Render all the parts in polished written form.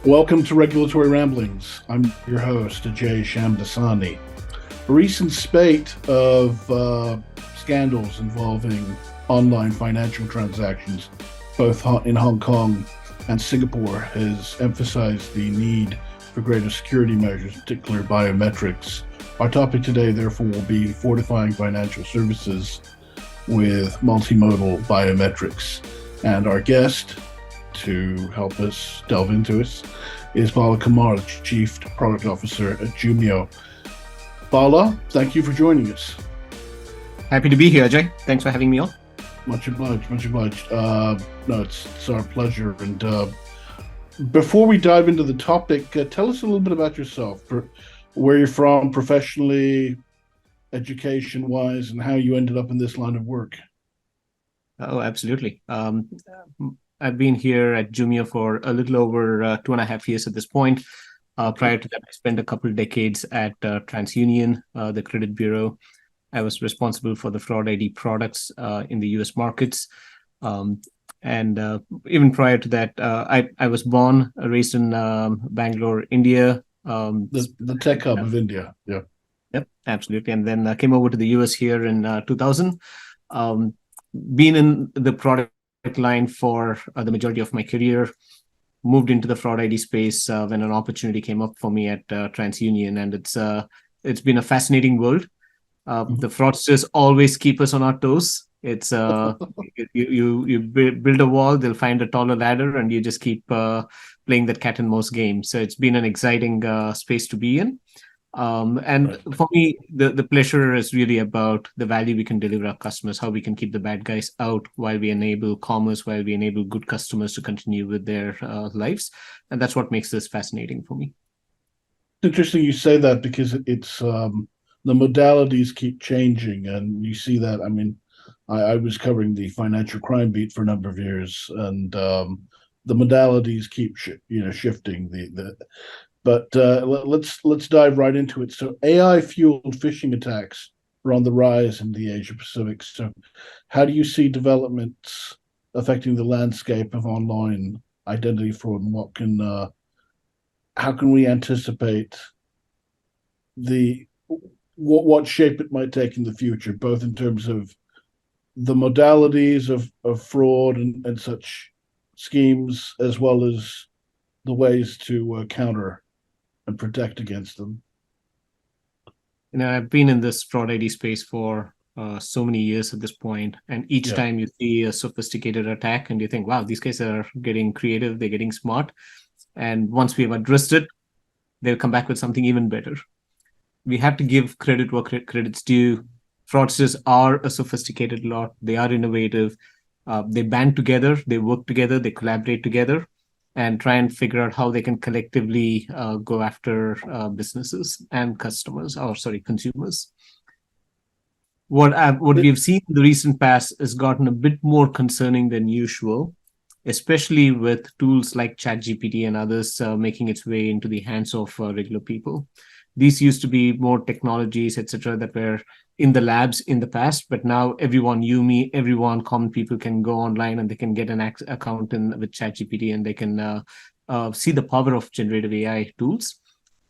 Welcome to Regulatory Ramblings. I'm your host, Ajay Shamdasani. A recent spate of scandals involving online financial transactions, both in Hong Kong and Singapore, has emphasized the need for greater security measures, particularly biometrics. Our topic today, therefore, will be fortifying financial services with multi-modal biometrics. And our guest, to help us delve into it, is Bala Kumar, Chief Product Officer at Jumio. Bala, thank you for joining us. Happy to be here, Ajay. Thanks for having me on. Much obliged, much obliged. No, it's our pleasure. And before we dive into the topic, tell us a little bit about yourself, where you're from professionally, education-wise, and how you ended up in this line of work. Oh, absolutely. I've been here at Jumio for a little over 2.5 years at this point. Prior to that, I spent a couple of decades at TransUnion, the credit bureau. I was responsible for the fraud ID products in the US markets. And even prior to that, I was born, raised in Bangalore, India. The tech hub of India, yeah. Yep, absolutely. And then I came over to the US here in 2000. Been in the product line for the majority of my career, moved into the fraud ID space when an opportunity came up for me at TransUnion, and it's been a fascinating world. The fraudsters always keep us on our toes. It's you build a wall, they'll find a taller ladder, and you just keep playing that cat and mouse game. So it's been an exciting space to be in. And for me, the pleasure is really about the value we can deliver our customers, how we can keep the bad guys out while we enable commerce, while we enable good customers to continue with their lives. And that's what makes this fascinating for me. It's interesting you say that, because it's the modalities keep changing, and you see that. I mean, I was covering the financial crime beat for a number of years, and the modalities keep shifting. But let's dive right into it. So AI-fueled phishing attacks are on the rise in the Asia Pacific. So how do you see developments affecting the landscape of online identity fraud, and how can we anticipate what shape it might take in the future, both in terms of the modalities of fraud and such schemes, as well as the ways to counter and protect against them? I've been in this fraud ID space for so many years at this point, and each time you see a sophisticated attack and you think, wow, these guys are getting creative, they're getting smart. And once we've addressed it, they'll come back with something even better. We have to give credit where credit's due. Fraudsters are a sophisticated lot. They are innovative. They band together, they work together, they collaborate together, and try and figure out how they can collectively go after businesses and consumers. What we've seen in the recent past has gotten a bit more concerning than usual, especially with tools like ChatGPT and others making its way into the hands of regular people. These used to be more technologies, etc., that were in the labs in the past, but now everyone, common people can go online and they can get an account with ChatGPT, and they can see the power of generative AI tools.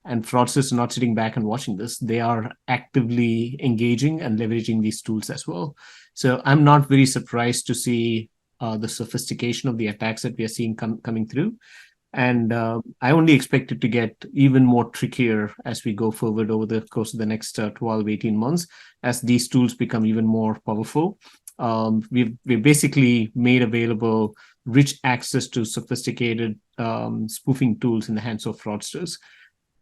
And fraudsters are not sitting back and watching this. They are actively engaging and leveraging these tools as well. So I'm not very surprised to see the sophistication of the attacks that we are seeing coming through. And I only expect it to get even more trickier as we go forward over the course of the next 12, 18 months, as these tools become even more powerful. We've basically made available rich access to sophisticated spoofing tools in the hands of fraudsters.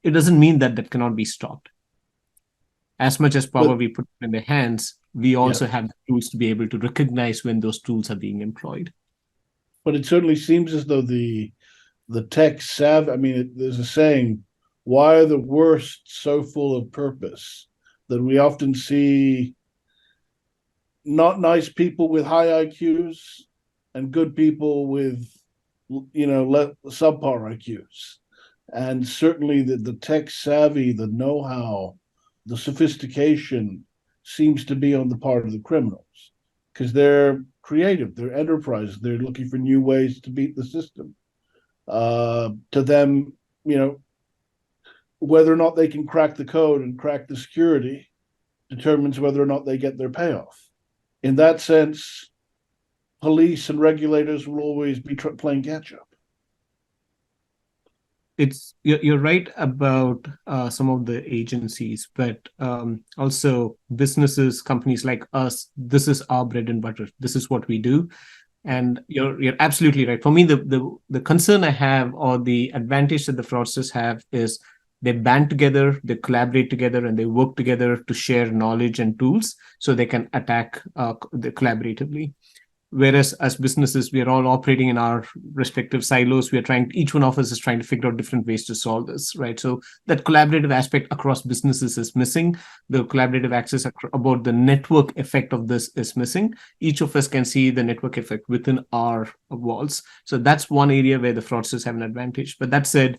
It doesn't mean that that cannot be stopped. As much as power we put in their hands, we also have the tools to be able to recognize when those tools are being employed. But it certainly seems as though the tech savvy, I mean, there's a saying, why are the worst so full of purpose? That we often see not nice people with high IQs and good people with, subpar IQs. And certainly the tech savvy, the know-how, the sophistication seems to be on the part of the criminals, because they're creative, they're enterprise, they're looking for new ways to beat the system. To them, you know, whether or not they can crack the code and crack the security determines whether or not they get their payoff. In that sense, police and regulators will always be playing catch up. You're right about some of the agencies, but also businesses, companies like us. This is our bread and butter. This is what we do, and you're absolutely right. For me, the concern I have, or the advantage that the fraudsters have, is they band together, they collaborate together, and they work together to share knowledge and tools so they can attack collaboratively. Whereas as businesses, we are all operating in our respective silos. Each one of us is trying to figure out different ways to solve this, right? So that collaborative aspect across businesses is missing. The collaborative access about the network effect of this is missing. Each of us can see the network effect within our walls. So that's one area where the fraudsters have an advantage. But that said,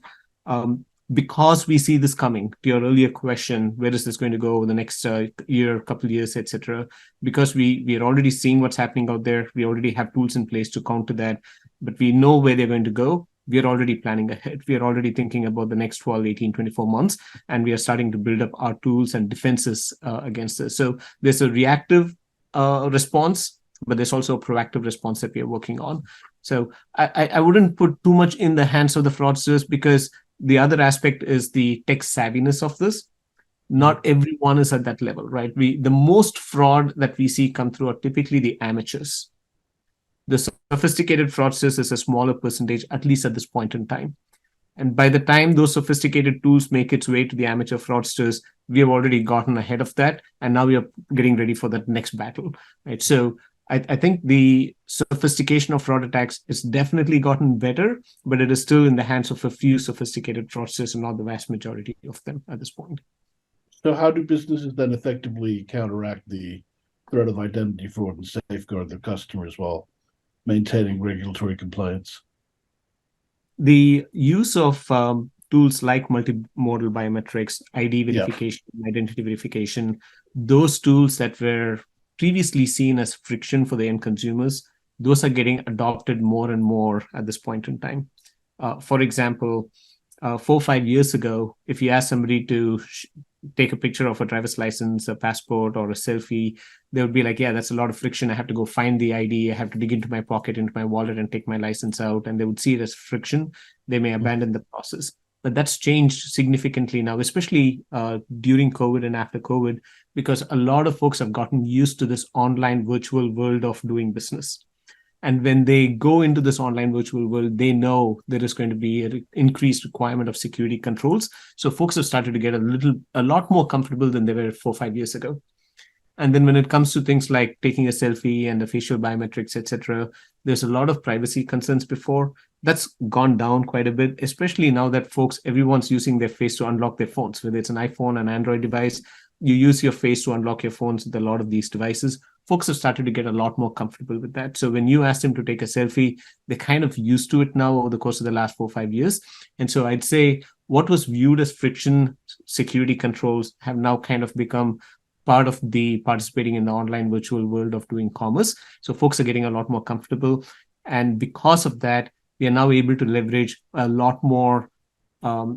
because we see this coming, to your earlier question, where is this going to go over the next year, couple of years, etc.? Because we are already seeing what's happening out there. We already have tools in place to counter that, but we know where they're going to go. We are already planning ahead. We are already thinking about the next 12, 18, 24 months, and we are starting to build up our tools and defenses against this. So there's a reactive response, but there's also a proactive response that we are working on. So I wouldn't put too much in the hands of the fraudsters, because the other aspect is the tech savviness of this. Not everyone is at that level, right? The most fraud that we see come through are typically the amateurs. The sophisticated fraudsters is a smaller percentage, at least at this point in time. And by the time those sophisticated tools make its way to the amateur fraudsters, we have already gotten ahead of that, and now we are getting ready for that next battle, right? So I think the sophistication of fraud attacks is definitely gotten better, but it is still in the hands of a few sophisticated fraudsters and not the vast majority of them at this point. So how do businesses then effectively counteract the threat of identity fraud and safeguard their customers while maintaining regulatory compliance? The use of tools like multi-modal biometrics, ID verification, identity verification, those tools that were previously seen as friction for the end consumers, those are getting adopted more and more at this point in time. For example, 4 or 5 years ago, if you ask somebody to take a picture of a driver's license, a passport, or a selfie, they would be like, yeah, that's a lot of friction. I have to go find the ID. I have to dig into my pocket, into my wallet, and take my license out. And they would see it as friction. They may abandon the process. But that's changed significantly now, especially during COVID and after COVID, because a lot of folks have gotten used to this online virtual world of doing business. And when they go into this online virtual world, they know there is going to be an increased requirement of security controls. So folks have started to get a lot more comfortable than they were 4 or 5 years ago. And then when it comes to things like taking a selfie and the facial biometrics, etc., there's a lot of privacy concerns before. That's gone down quite a bit, especially now that everyone's using their face to unlock their phones, whether it's an iPhone, an Android device. You use your face to unlock your phones with a lot of these devices. Folks have started to get a lot more comfortable with that. So when you ask them to take a selfie, they're kind of used to it now over the course of the last 4 or 5 years. And so I'd say what was viewed as friction, security controls, have now kind of become part of the participating in the online virtual world of doing commerce. So folks are getting a lot more comfortable. And because of that, we are now able to leverage a lot more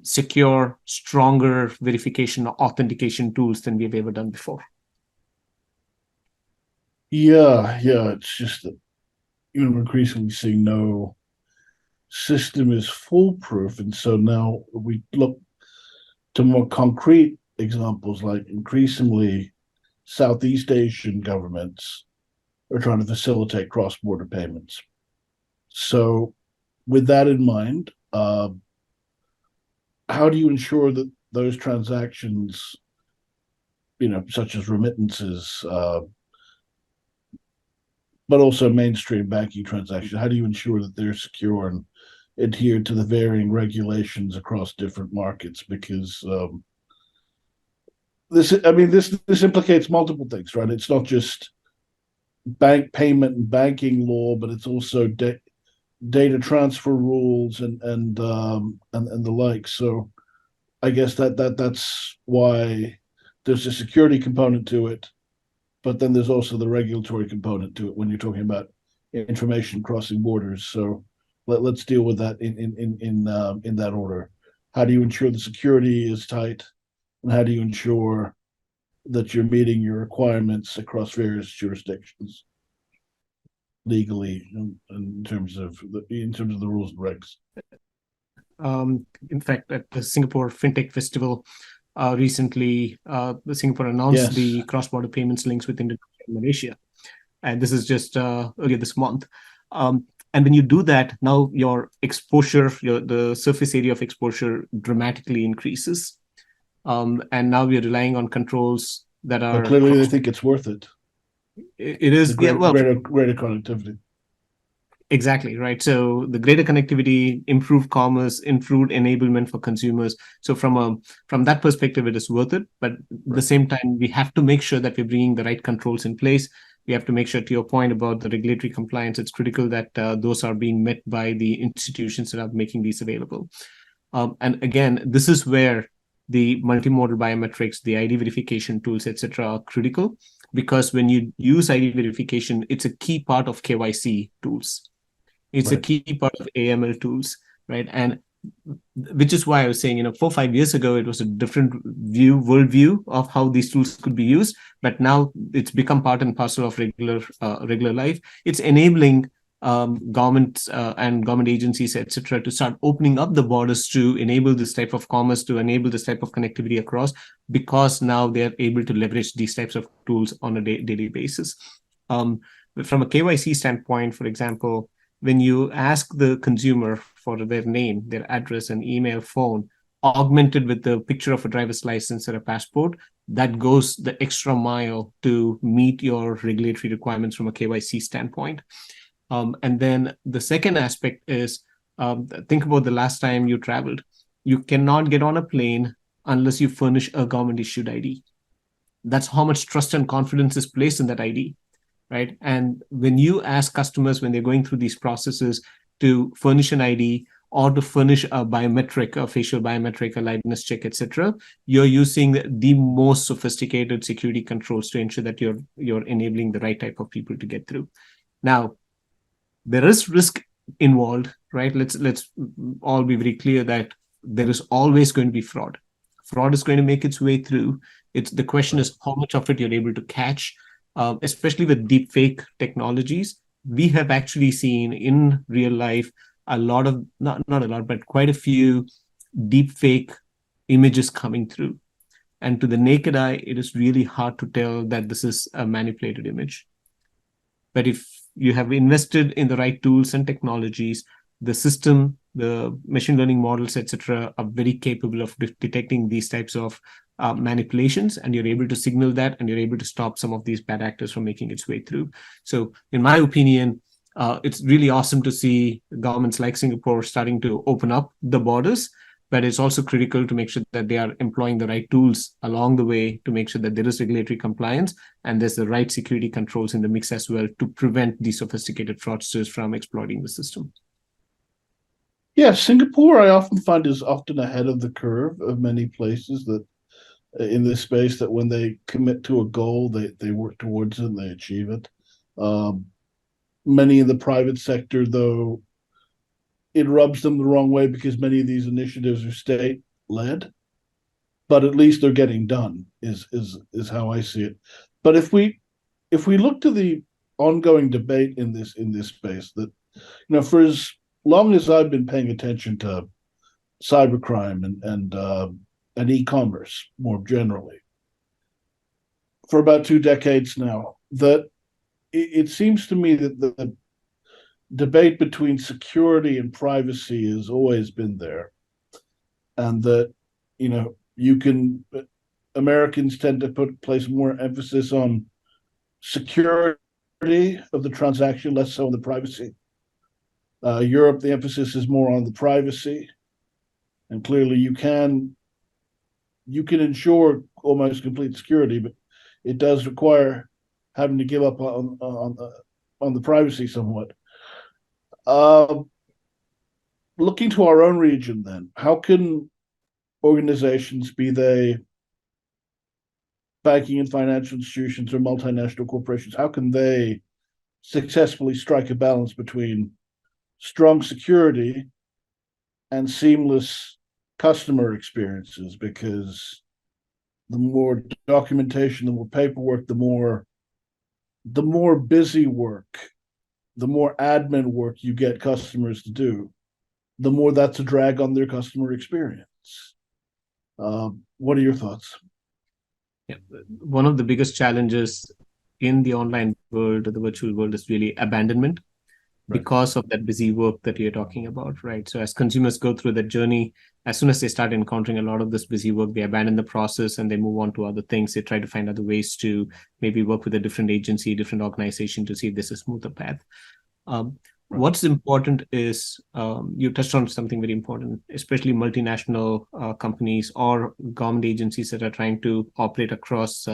secure, stronger verification or authentication tools than we've ever done before. Yeah. It's just that we're increasingly seeing no system is foolproof. And so now we look to more concrete examples, like increasingly Southeast Asian governments are trying to facilitate cross-border payments. So with that in mind, how do you ensure that those transactions, such as remittances, but also mainstream banking transactions, how do you ensure that they're secure and adhere to the varying regulations across different markets? Because this implicates multiple things, right? It's not just bank payment and banking law, but it's also data transfer rules and the like. So I guess that's why there's a security component to it, but then there's also the regulatory component to it when you're talking about information crossing borders. So let's deal with that in that order. How do you ensure the security is tight, and how do you ensure that you're meeting your requirements across various jurisdictions legally in terms of the rules and regs? In fact, at the Singapore FinTech Festival recently, Singapore announced the cross-border payments links with Indonesia and Malaysia. And this is just earlier this month. And when you do that, now your exposure, the surface area of exposure dramatically increases. And now we're relying on controls that are... But clearly, they think it's worth it. It is, greater connectivity. Exactly, right. So the greater connectivity, improved commerce, improved enablement for consumers. So from that perspective, it is worth it. But at the same time, we have to make sure that we're bringing the right controls in place. We have to make sure, to your point about the regulatory compliance, it's critical that those are being met by the institutions that are making these available. And again, this is where the multi-modal biometrics, the ID verification tools, etc., are critical, because when you use ID verification, it's a key part of KYC tools. It's a key part of AML tools, right? And which is why I was saying, 4 or 5 years ago, it was a different worldview of how these tools could be used. But now it's become part and parcel of regular life. It's enabling governments and government agencies, etc., to start opening up the borders to enable this type of commerce, to enable this type of connectivity across, because now they're able to leverage these types of tools on a daily basis. From a KYC standpoint, for example, when you ask the consumer for their name, their address, and email, phone, augmented with the picture of a driver's license or a passport, that goes the extra mile to meet your regulatory requirements from a KYC standpoint. And then the second aspect is, think about the last time you traveled. You cannot get on a plane unless you furnish a government-issued ID. That's how much trust and confidence is placed in that ID. Right. And when you ask customers, when they're going through these processes, to furnish an ID or to furnish a biometric, a facial biometric, a liveness check, etc., you're using the most sophisticated security controls to ensure that you're enabling the right type of people to get through. Now, there is risk involved, right? Let's all be very clear that there is always going to be fraud. Fraud is going to make its way through. The question is how much of it you're able to catch. Especially with deep fake technologies, we have actually seen in real life a lot of, not a lot, but quite a few deep fake images coming through. And to the naked eye, it is really hard to tell that this is a manipulated image. But if you have invested in the right tools and technologies, the system, the machine learning models, etc., are very capable of detecting these types of manipulations, and you're able to signal that, and you're able to stop some of these bad actors from making its way through. So in my opinion, it's really awesome to see governments like Singapore starting to open up the borders, but it's also critical to make sure that they are employing the right tools along the way to make sure that there is regulatory compliance and there's the right security controls in the mix as well to prevent these sophisticated fraudsters from exploiting the system. Yeah, Singapore, I often find, is often ahead of the curve of many places that in this space, that when they commit to a goal, they work towards it and they achieve it. Many in the private sector, though, it rubs them the wrong way because many of these initiatives are state-led, but at least they're getting done, is how I see it. But if we look to the ongoing debate in this space, that for as long as I've been paying attention to cybercrime and e-commerce more generally, for about 2 decades now, that it seems to me that the debate between security and privacy has always been there, and that Americans tend to place more emphasis on security of the transaction, less so on the privacy. Europe, the emphasis is more on the privacy, and clearly you can ensure almost complete security, but it does require having to give up on the privacy somewhat. Looking to our own region, then, how can organizations, be they banking and financial institutions or multinational corporations, how can they successfully strike a balance between strong security and seamless customer experiences, because the more documentation, the more paperwork, the more busy work, the more admin work you get customers to do, the more that's a drag on their customer experience. What are your thoughts? Yeah. One of the biggest challenges in the online world or the virtual world is really abandonment, Right. because of that busy work that you're talking about, right? So as consumers go through that journey, as soon as they start encountering a lot of this busy work, they abandon the process and they move on to other things. They try to find other ways to maybe work with a different agency, different organization to see if there's a smoother path. Right. What's important is, you touched on something very important, especially multinational companies or government agencies that are trying to operate across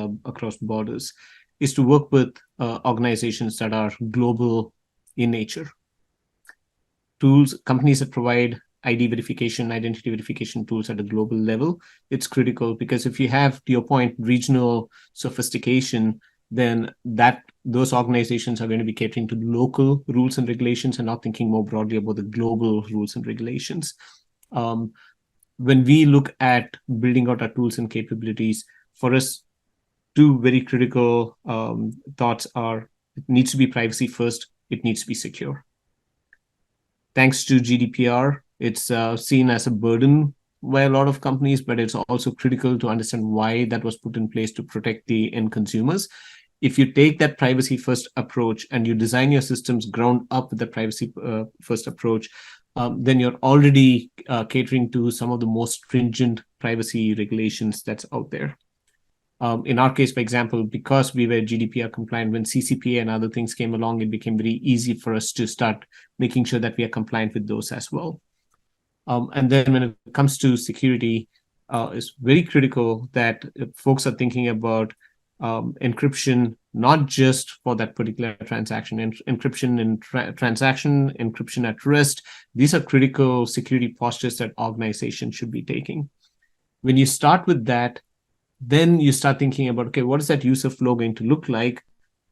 borders, is to work with organizations that are global in nature. Companies that provide identity verification tools at a global level, it's critical, because if you have, to your point, regional sophistication, then those organizations are going to be catering to local rules and regulations and not thinking more broadly about the global rules and regulations. When we look at building out our tools and capabilities, for us, two very critical thoughts are: it needs to be privacy first, it needs to be secure. Thanks to GDPR, it's seen as a burden by a lot of companies, but it's also critical to understand why that was put in place to protect the end consumers. If you take that privacy first approach and you design your systems ground up with the privacy first approach, then you're already catering to some of the most stringent privacy regulations that's out there. In our case, for example, because we were GDPR compliant, when CCPA and other things came along, it became very easy for us to start making sure that we are compliant with those as well. And then when it comes to security, it's very critical that folks are thinking about encryption, not just for that particular transaction, encryption in transaction, encryption at rest. These are critical security postures that organizations should be taking. When you start with that, then you start thinking about, okay, what is that user flow going to look like?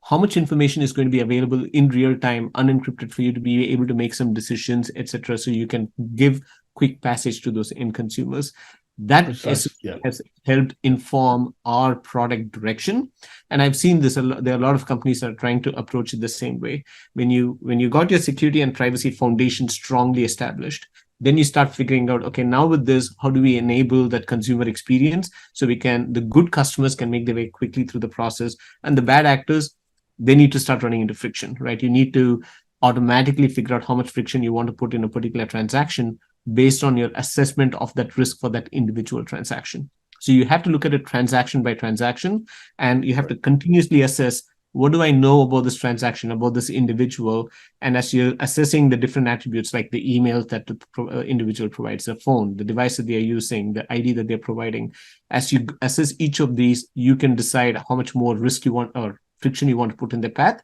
How much information is going to be available in real time, unencrypted, for you to be able to make some decisions, etc., so you can give quick passage to those end consumers. That has helped inform our product direction. And I've seen this, there are a lot of companies that are trying to approach it the same way. When you got your security and privacy foundation strongly established, then you start figuring out, okay, now with this, how do we enable that consumer experience so the good customers can make their way quickly through the process, and the bad actors, they need to start running into friction, right? You need to automatically figure out how much friction you want to put in a particular transaction based on your assessment of that risk for that individual transaction. So you have to look at it transaction by transaction, and you have to continuously assess, what do I know about this transaction, about this individual? And as you're assessing the different attributes, like the email that the individual provides, the phone, the device that they're using, the ID that they're providing, as you assess each of these, you can decide how much more risk you want or friction you want to put in the path.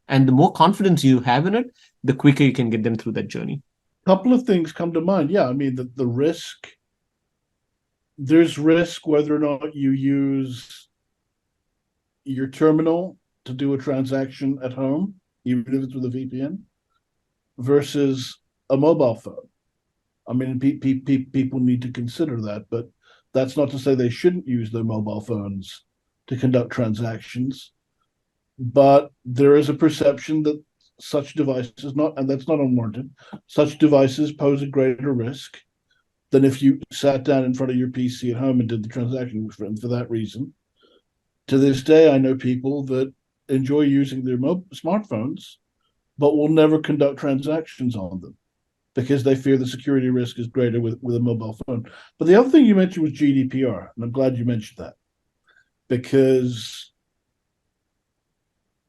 And the more confidence you have in it, the quicker you can get them through that journey. A couple of things come to mind. Yeah, I mean, the risk, there's risk whether or not you use your terminal to do a transaction at home, even if it's with a VPN, versus a mobile phone. I mean, people need to consider that, but that's not to say they shouldn't use their mobile phones to conduct transactions. But there is a perception that such devices, and that's not unwarranted, such devices pose a greater risk than if you sat down in front of your PC at home and did the transaction for that reason. To this day, I know people that enjoy using their smartphones, but will never conduct transactions on them because they fear the security risk is greater with a mobile phone. But the other thing you mentioned was GDPR, and I'm glad you mentioned that, because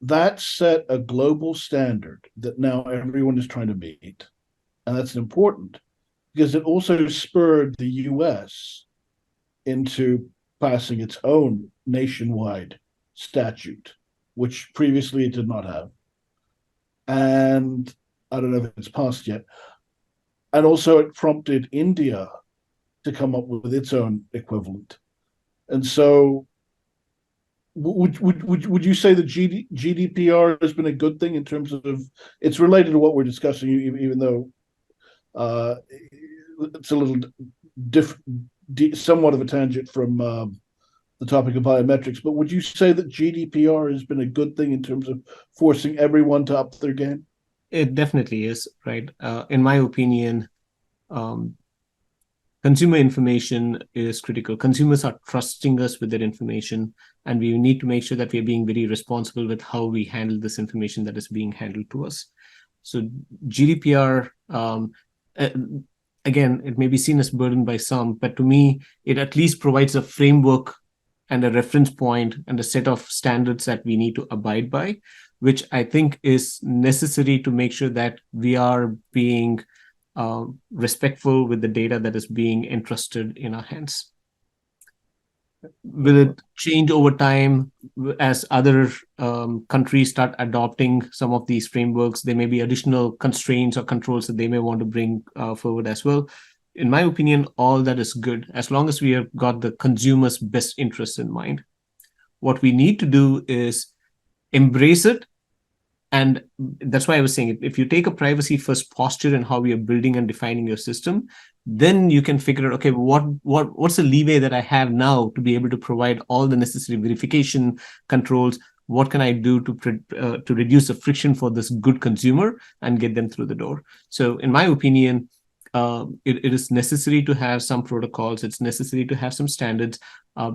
that set a global standard that now everyone is trying to meet. And that's important because it also spurred the US into passing its own nationwide statute, which previously it did not have. And I don't know if it's passed yet. And also it prompted India to come up with its own equivalent. And so Would you say that GDPR has been a good thing in terms of it's related to what we're discussing, even though it's a little somewhat of a tangent from the topic of biometrics. But would you say that GDPR has been a good thing in terms of forcing everyone to up their game? It definitely is, right? In my opinion, consumer information is critical. Consumers are trusting us with their information, and we need to make sure that we are being very responsible with how we handle this information that is being handled to us. So GDPR, again, it may be seen as burdened by some, but to me, it at least provides a framework and a reference point and a set of standards that we need to abide by, which I think is necessary to make sure that we are being respectful with the data that is being entrusted in our hands. Will it change over time as other countries start adopting some of these frameworks? There may be additional constraints or controls that they may want to bring forward as well. In my opinion, all that is good as long as we have got the consumer's best interests in mind. What we need to do is embrace it. And that's why I was saying, if you take a privacy first posture in how we are building and defining your system, then you can figure out, okay, what's the leeway that I have now to be able to provide all the necessary verification controls? What can I do to reduce the friction for this good consumer and get them through the door? So in my opinion, it is necessary to have some protocols. It's necessary to have some standards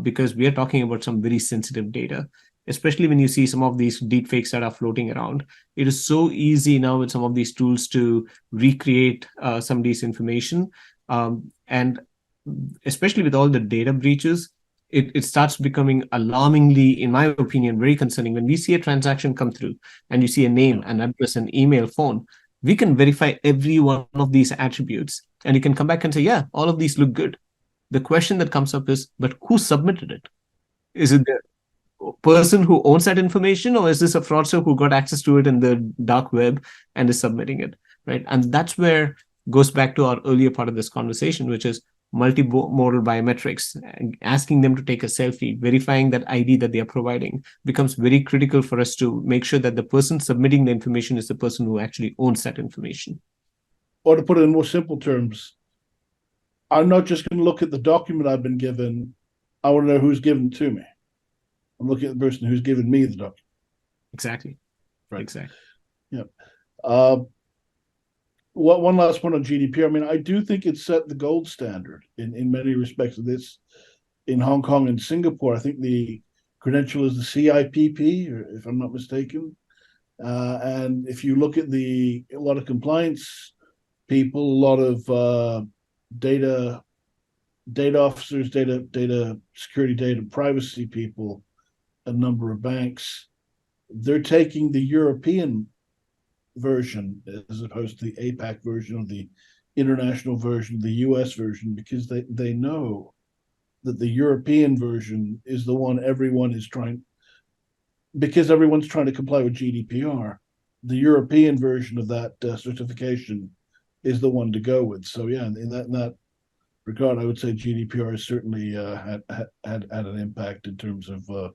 because we are talking about some very sensitive data. Especially when you see some of these deepfakes that are floating around. It is so easy now with some of these tools to recreate somebody's information. And especially with all the data breaches, it starts becoming alarmingly, in my opinion, very concerning. When we see a transaction come through and you see a name, an address, an email, phone, we can verify every one of these attributes. And you can come back and say, yeah, all of these look good. The question that comes up is, but who submitted it? Is it the person who owns that information, or is this a fraudster who got access to it in the dark web and is submitting it, right? And that's where goes back to our earlier part of this conversation, which is multi-modal biometrics. Asking them to take a selfie, verifying that ID that they are providing becomes very critical for us to make sure that the person submitting the information is the person who actually owns that information. Or to put it in more simple terms, I'm not just going to look at the document I've been given. I want to know who's given it to me. I'm looking at the person who's given me the document. Exactly. Right. Exactly. Yeah. One last point on GDPR. I mean, I do think it set the gold standard in many respects of this. In Hong Kong and Singapore, I think the credential is the CIPP, if I'm not mistaken. And if you look at a lot of compliance people, a lot of data officers, data security, data privacy people, a number of banks, they're taking the European version as opposed to the APAC version or the international version, the US version, because they know that the European version is the one everyone's trying to comply with GDPR. The European version of that certification is the one to go with. So yeah, in that regard, I would say GDPR has certainly had an impact in terms of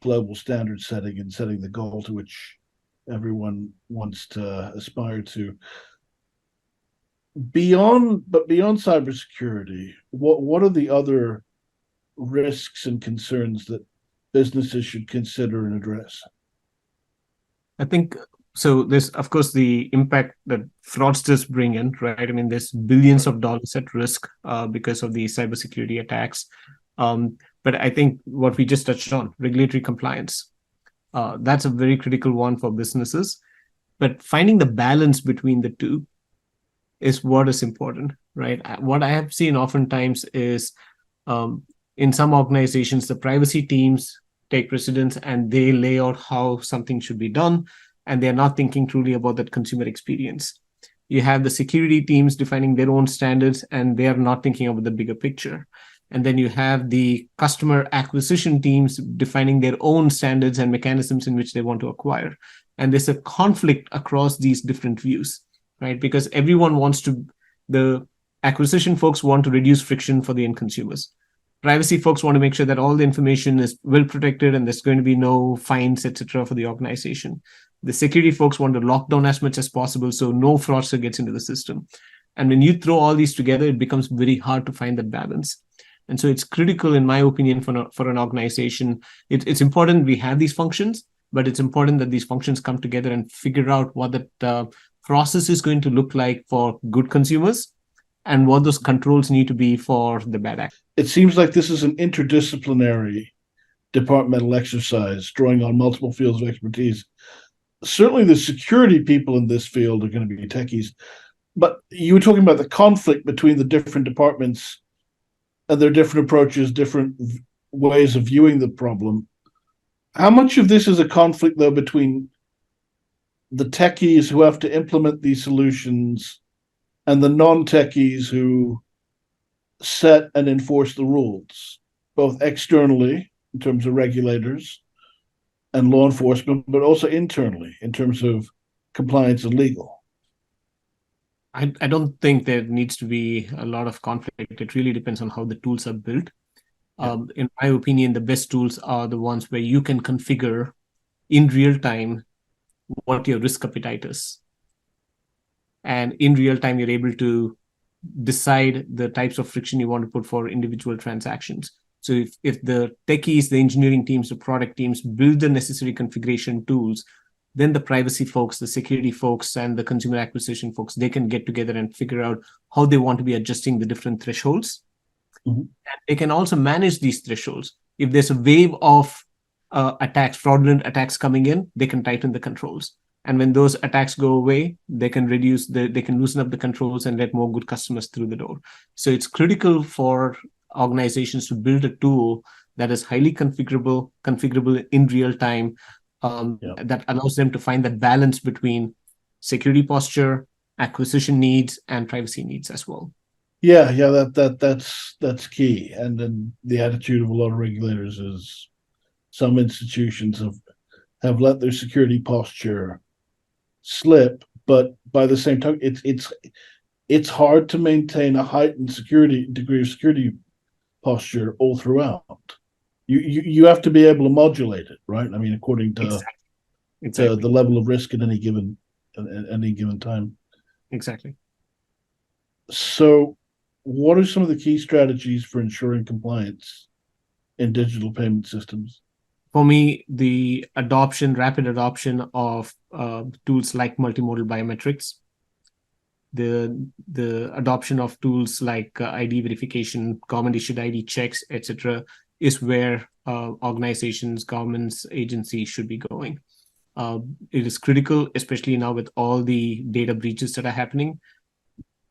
global standard setting and setting the goal to which everyone wants to aspire to. Beyond cybersecurity, what are the other risks and concerns that businesses should consider and address? I think so. There's, of course, the impact that fraudsters bring in, right? I mean, there's billions of dollars at risk because of the cybersecurity attacks. But I think what we just touched on, regulatory compliance, that's a very critical one for businesses. But finding the balance between the two is what is important, right? What I have seen oftentimes is in some organizations, the privacy teams take precedence and they lay out how something should be done, and they're not thinking truly about that consumer experience. You have the security teams defining their own standards and they are not thinking about the bigger picture. And then you have the customer acquisition teams defining their own standards and mechanisms in which they want to acquire. And there's a conflict across these different views, right? Because everyone the acquisition folks want to reduce friction for the end consumers. Privacy folks want to make sure that all the information is well protected and there's going to be no fines, etc., for the organization. The security folks want to lock down as much as possible so no fraudster gets into the system. And when you throw all these together, it becomes very hard to find that balance. And so it's critical, in my opinion, for an organization. It's important we have these functions, but it's important that these functions come together and figure out what that process is going to look like for good consumers and what those controls need to be for the bad actors. It seems like this is an interdisciplinary departmental exercise, drawing on multiple fields of expertise. Certainly the security people in this field are going to be techies, but you were talking about the conflict between the different departments and their different approaches, different ways of viewing the problem. How much of this is a conflict, though, between the techies who have to implement these solutions and the non-techies who set and enforce the rules, both externally in terms of regulators and law enforcement, but also internally in terms of compliance and legal? I don't think there needs to be a lot of conflict. It really depends on how the tools are built. In my opinion, the best tools are the ones where you can configure in real time what your risk appetite is. And in real time, you're able to decide the types of friction you want to put for individual transactions. So if the techies, the engineering teams, the product teams build the necessary configuration tools, then the privacy folks, the security folks, and the consumer acquisition folks, they can get together and figure out how they want to be adjusting the different thresholds. Mm-hmm. And they can also manage these thresholds. If there's a wave of attacks, fraudulent attacks coming in, they can tighten the controls. And when those attacks go away, they can loosen up the controls and let more good customers through the door. So it's critical for organizations to build a tool that is highly configurable in real time, that allows them to find that balance between security posture, acquisition needs, and privacy needs as well. That's key. And then the attitude of a lot of regulators is some institutions have let their security posture slip, but by the same time, it's hard to maintain a heightened degree of security posture all throughout. You have to be able to modulate it, right? I mean, according to exactly. The level of risk at any given time. Exactly. So, what are some of the key strategies for ensuring compliance in digital payment systems? For me, the rapid adoption of tools like multi-modal biometrics, the adoption of tools like ID verification, government issued ID checks, etc., is where organizations, governments, agencies should be going. It is critical, especially now with all the data breaches that are happening.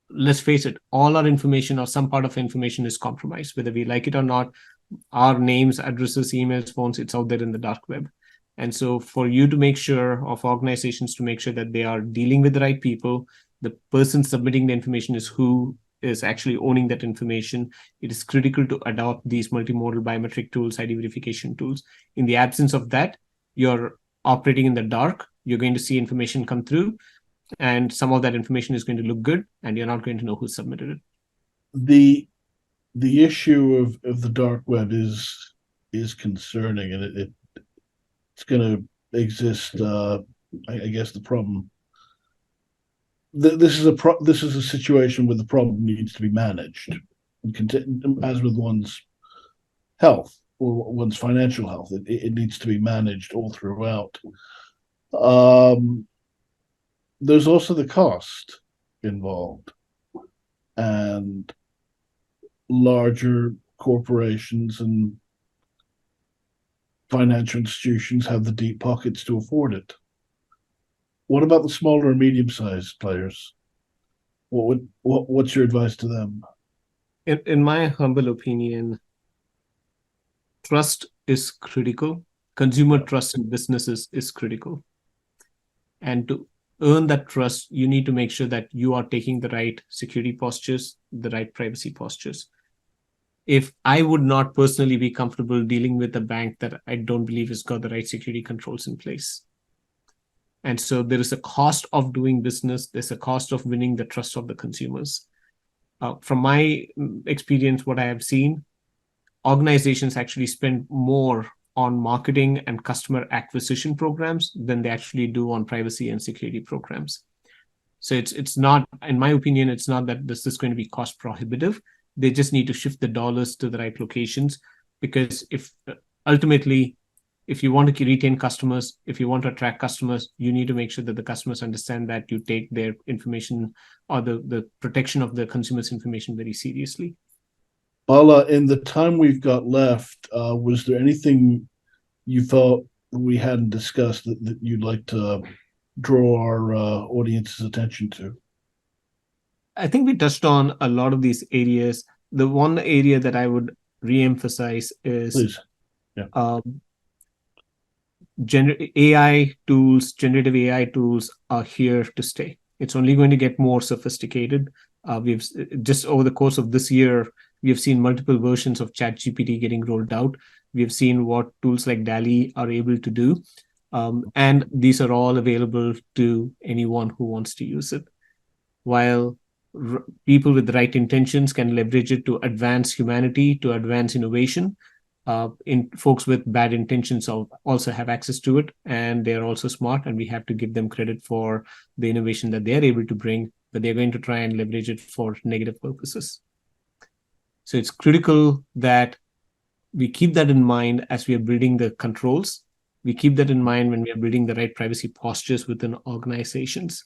Let's face it, all our information or some part of information is compromised, whether we like it or not. Our names, addresses, emails, phones, it's out there in the dark web. And so for you to make sure, of organizations to make sure that they are dealing with the right people, the person submitting the information is who is actually owning that information, it is critical to adopt these multimodal biometric tools, ID verification tools. In the absence of that, you're operating in the dark. You're going to see information come through, and some of that information is going to look good, and you're not going to know who submitted it. The issue of the dark web is concerning, and it's going to exist. I guess the problem. This is a situation where the problem needs to be managed, as with one's health or one's financial health. It needs to be managed all throughout. There's also the cost involved, and larger corporations and financial institutions have the deep pockets to afford it. What about the smaller and medium-sized players? What's your advice to them? In my humble opinion, trust is critical. Consumer trust in businesses is critical. And to earn that trust, you need to make sure that you are taking the right security postures, the right privacy postures. If I would not personally be comfortable dealing with a bank that I don't believe has got the right security controls in place. And so there is a cost of doing business. There's a cost of winning the trust of the consumers. From my experience, what I have seen, organizations actually spend more on marketing and customer acquisition programs than they actually do on privacy and security programs. So it's not, in my opinion, it's not that this is going to be cost prohibitive. They just need to shift the dollars to the right locations, because if ultimately, if you want to retain customers, if you want to attract customers, you need to make sure that the customers understand that you take their information or the protection of the consumer's information very seriously. Bala, in the time we've got left, was there anything you felt we hadn't discussed that you'd like to draw our audience's attention to? I think we touched on a lot of these areas. The one area that I would re-emphasize is Please. Yeah. Generative AI tools are here to stay. It's only going to get more sophisticated. We've just over the course of this year, we've seen multiple versions of ChatGPT getting rolled out. We've seen what tools like DALL-E are able to do. And these are all available to anyone who wants to use it. While people with the right intentions can leverage it to advance humanity, to advance innovation, folks with bad intentions also have access to it, and they're also smart, and we have to give them credit for the innovation that they're able to bring, but they're going to try and leverage it for negative purposes. So it's critical that we keep that in mind as we are building the controls. We keep that in mind when we are building the right privacy postures within organizations.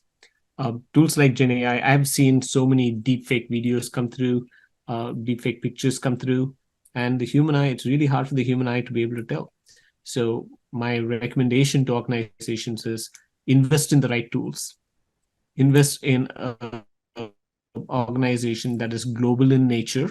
Tools like Gen AI, I've seen so many deepfake videos come through, deepfake pictures come through, and the human eye, it's really hard for the human eye to be able to tell. So my recommendation to organizations is invest in the right tools. Invest in an organization that is global in nature.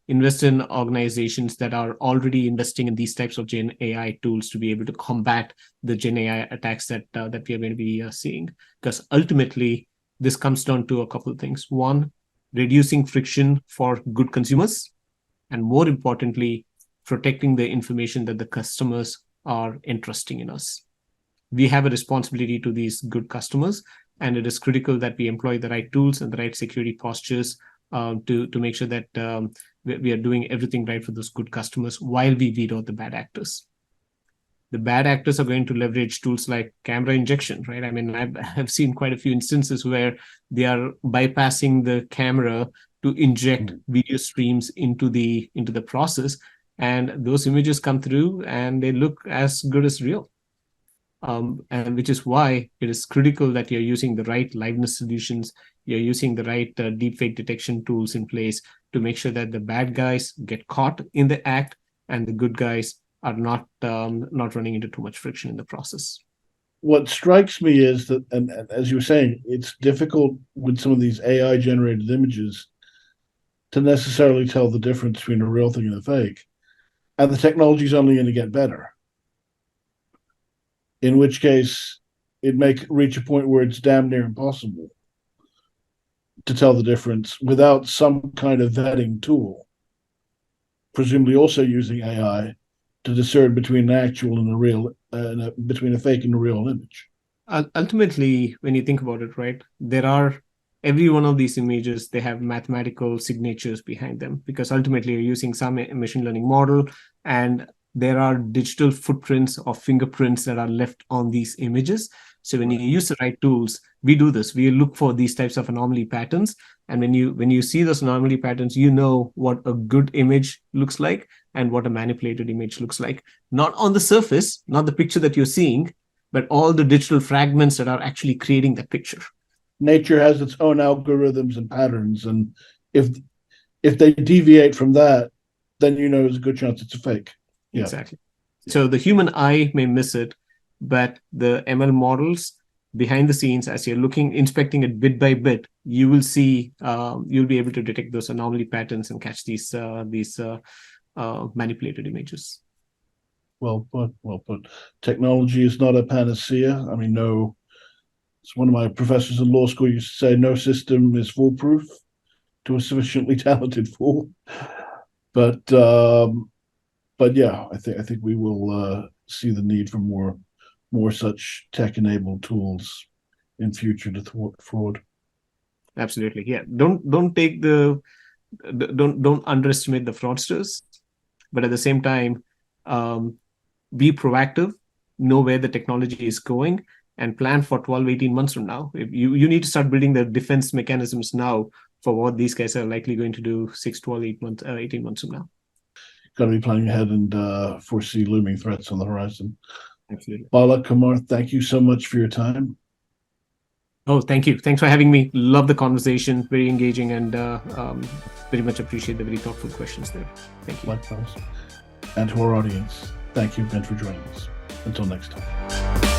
Invest in organizations that are already investing in these types of Gen AI tools to be able to combat the Gen AI attacks that we are going to be seeing. Because ultimately, this comes down to a couple of things. One, reducing friction for good consumers, and more importantly, protecting the information that the customers are entrusting in us. We have a responsibility to these good customers, and it is critical that we employ the right tools and the right security postures to make sure that we are doing everything right for those good customers while we weed out the bad actors. The bad actors are going to leverage tools like camera injection, right? I mean, I've seen quite a few instances where they are bypassing the camera to inject video streams into the process, and those images come through and they look as good as real. And which is why it is critical that you're using the right liveness solutions, you're using the right deepfake detection tools in place to make sure that the bad guys get caught in the act and the good guys are not running into too much friction in the process. What strikes me is that, and as you were saying, it's difficult with some of these AI-generated images to necessarily tell the difference between a real thing and a fake. And the technology is only going to get better. In which case, it may reach a point where it's damn near impossible to tell the difference without some kind of vetting tool, presumably also using AI to discern between an actual and a real, between a fake and a real image. Ultimately, when you think about it, right, every one of these images, they have mathematical signatures behind them, because ultimately you're using some machine learning model, and there are digital footprints or fingerprints that are left on these images. So when you use the right tools, we do this. We look for these types of anomaly patterns. And when you see those anomaly patterns, you know what a good image looks like and what a manipulated image looks like. Not on the surface, not the picture that you're seeing, but all the digital fragments that are actually creating that picture. Nature has its own algorithms and patterns. And if they deviate from that, then you know there's a good chance it's a fake. Yeah. Exactly. So the human eye may miss it, but the ML models behind the scenes, as you're inspecting it bit by bit, you will see, you'll be able to detect those anomaly patterns and catch these manipulated images. Well put. Technology is not a panacea. I mean, no. It's one of my professors in law school used to say, no system is foolproof to a sufficiently talented fool. But yeah, I think we will see the need for more such tech-enabled tools in future to thwart fraud. Absolutely, yeah. Don't underestimate the fraudsters. but at the same time, be proactive, know where the technology is going, and plan for 12, 18 months from now. You need to start building the defense mechanisms now for what these guys are likely going to do 6, 12, 18 months from now. Got to be planning ahead and foresee looming threats on the horizon. Absolutely. Bala Kumar, thank you so much for your time. Oh, thank you. Thanks for having me. Love the conversation. Very engaging, and very much appreciate the very thoughtful questions there. Thank you. Likewise. And to our audience, thank you again for joining us. Until next time.